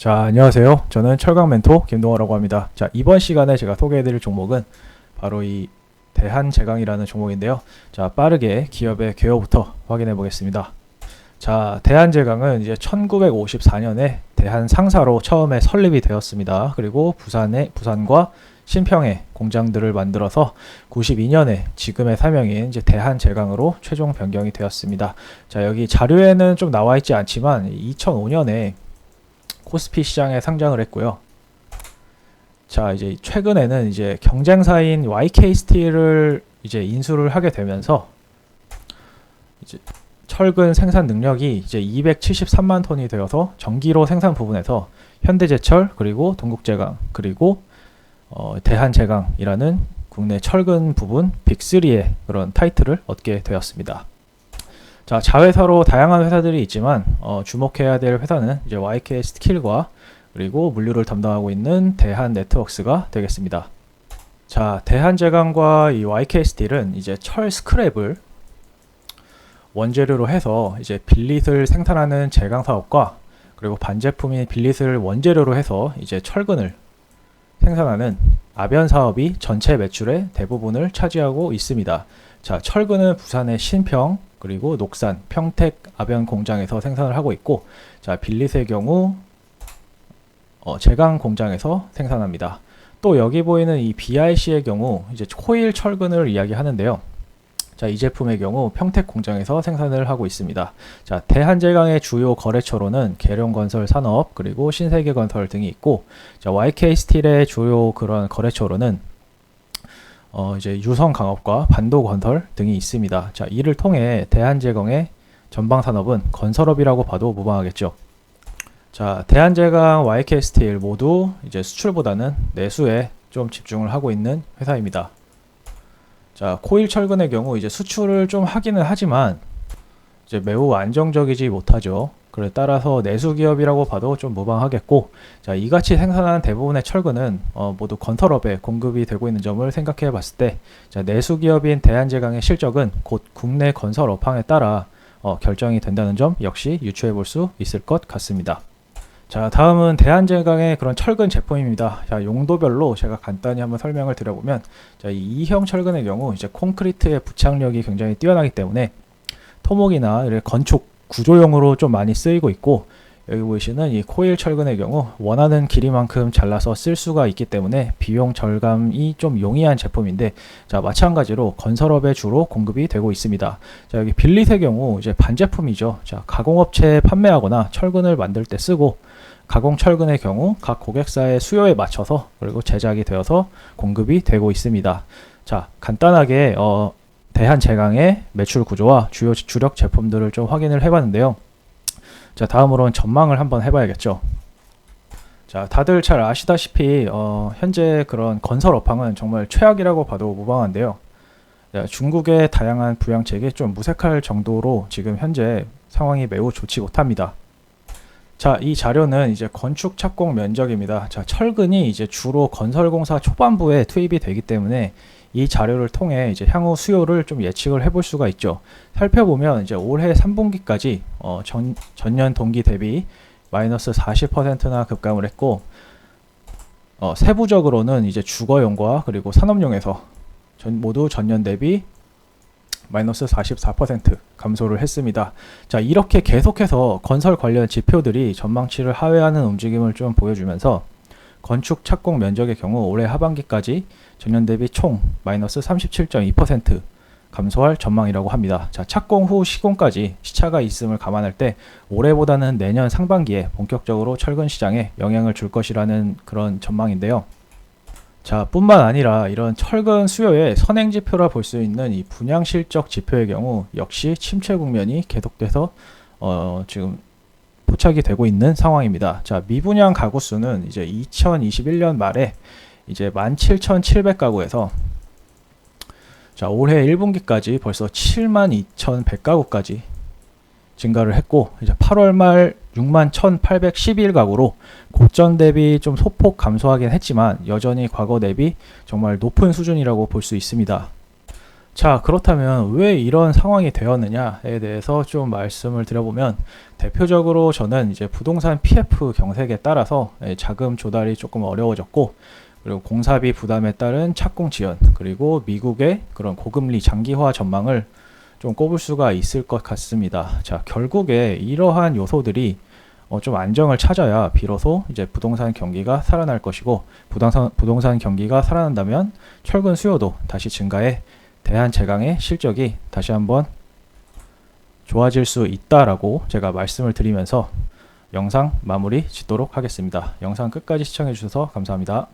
자, 안녕하세요. 저는 철강 멘토 김동호라고 합니다. 자, 이번 시간에 제가 소개해드릴 종목은 바로 이 대한제강이라는 종목인데요. 자, 빠르게 기업의 개요부터 확인해 보겠습니다. 자, 대한제강은 이제 1954년에 대한 상사로 처음에 설립이 되었습니다. 그리고 부산과 신평에 공장들을 만들어서 92년에 지금의 사명인 이제 대한제강으로 최종 변경이 되었습니다. 자, 여기 자료에는 좀 나와 있지 않지만 2005년에 코스피 시장에 상장을 했고요. 자, 이제 최근에는 이제 경쟁사인 YK 스틸을 이제 인수를 하게 되면서 이제 철근 생산 능력이 이제 273만 톤이 되어서 전기로 생산 부분에서 현대제철 그리고 동국제강 그리고 대한제강이라는 국내 철근 부분 빅3의 그런 타이틀을 얻게 되었습니다. 자, 자회사로 다양한 회사들이 있지만 주목해야 될 회사는 이제 YK 스틸과 그리고 물류를 담당하고 있는 대한네트웍스가 되겠습니다. 자, 대한제강과 이 YK 스틸은 이제 철 스크랩을 원재료로 해서 이제 빌릿을 생산하는 제강 사업과 그리고 반제품인 빌릿을 원재료로 해서 이제 철근을 생산하는 아변 사업이 전체 매출의 대부분을 차지하고 있습니다. 자, 철근은 부산의 신평 그리고 녹산, 평택 아변 공장에서 생산을 하고 있고, 자, 빌릿의 경우 제강 공장에서 생산합니다. 또 여기 보이는 이 BRC의 경우 이제 코일 철근을 이야기하는데요. 자, 이 제품의 경우 평택 공장에서 생산을 하고 있습니다. 자, 대한제강의 주요 거래처로는 계룡건설 산업 그리고 신세계건설 등이 있고, 자, YK 스틸의 주요 그런 거래처로는 이제 유성강업과 반도건설 등이 있습니다. 자, 이를 통해 대한제강의 전방 산업은 건설업이라고 봐도 무방하겠죠. 자, 대한제강, YK 스틸 모두 이제 수출보다는 내수에 좀 집중을 하고 있는 회사입니다. 자, 코일 철근의 경우 이제 수출을 좀 하기는 하지만 이제 매우 안정적이지 못하죠. 그래 따라서 내수 기업이라고 봐도 좀 무방하겠고, 자, 이같이 생산하는 대부분의 철근은 모두 건설업에 공급이 되고 있는 점을 생각해 봤을 때, 자, 내수 기업인 대한제강의 실적은 곧 국내 건설 업황에 따라 결정이 된다는 점 역시 유추해 볼 수 있을 것 같습니다. 자, 다음은 대한제강의 그런 철근 제품입니다. 자, 용도별로 제가 간단히 한번 설명을 드려보면, 자, 이 2형 철근의 경우 이제 콘크리트의 부착력이 굉장히 뛰어나기 때문에 토목이나 건축 구조용으로 좀 많이 쓰이고 있고, 여기 보시는 이 코일 철근의 경우 원하는 길이만큼 잘라서 쓸 수가 있기 때문에 비용 절감이 좀 용이한 제품인데, 자, 마찬가지로 건설업에 주로 공급이 되고 있습니다. 자, 여기 빌릿의 경우 이제 반제품이죠. 자, 가공업체에 판매하거나 철근을 만들 때 쓰고, 가공 철근의 경우 각 고객사의 수요에 맞춰서 그리고 제작이 되어서 공급이 되고 있습니다. 자, 간단하게 대한제강의 매출 구조와 주요 주력 제품들을 좀 확인을 해봤는데요. 자, 다음으로는 전망을 한번 해봐야겠죠. 자, 다들 잘 아시다시피 현재 그런 건설 업황은 정말 최악이라고 봐도 무방한데요. 자, 중국의 다양한 부양책이 좀 무색할 정도로 지금 현재 상황이 매우 좋지 못합니다. 자, 이 자료는 이제 건축 착공 면적입니다. 자, 철근이 이제 주로 건설공사 초반부에 투입이 되기 때문에 이 자료를 통해 이제 향후 수요를 좀 예측을 해볼 수가 있죠. 살펴보면 이제 올해 3분기까지 전년 동기 대비 마이너스 40%나 급감을 했고, 세부적으로는 이제 주거용과 그리고 산업용에서 모두 전년 대비 마이너스 44% 감소를 했습니다. 자, 이렇게 계속해서 건설 관련 지표들이 전망치를 하회하는 움직임을 좀 보여주면서 건축 착공 면적의 경우 올해 하반기까지 전년 대비 총 마이너스 37.2% 감소할 전망이라고 합니다. 자, 착공 후 시공까지 시차가 있음을 감안할 때 올해보다는 내년 상반기에 본격적으로 철근 시장에 영향을 줄 것이라는 그런 전망인데요. 자, 뿐만 아니라 이런 철근 수요의 선행지표라 볼 수 있는 이 분양실적 지표의 경우 역시 침체 국면이 계속돼서 지금 포착이 되고 있는 상황입니다. 자, 미분양 가구 수는 이제 2021년 말에 이제 17,700가구에서 자, 올해 1분기까지 벌써 72,100가구까지 증가를 했고, 이제 8월 말 61,811가구로 고점 대비 좀 소폭 감소하긴 했지만 여전히 과거 대비 정말 높은 수준이라고 볼 수 있습니다. 자, 그렇다면 왜 이런 상황이 되었느냐에 대해서 좀 말씀을 드려보면, 대표적으로 저는 이제 부동산 PF 경색에 따라서 자금 조달이 조금 어려워졌고, 그리고 공사비 부담에 따른 착공 지연, 그리고 미국의 그런 고금리 장기화 전망을 좀 꼽을 수가 있을 것 같습니다. 자, 결국에 이러한 요소들이 좀 안정을 찾아야 비로소 이제 부동산 경기가 살아날 것이고, 부동산 경기가 살아난다면 철근 수요도 다시 증가해 대한제강의 실적이 다시 한번 좋아질 수 있다라고 제가 말씀을 드리면서 영상 마무리 짓도록 하겠습니다. 영상 끝까지 시청해 주셔서 감사합니다.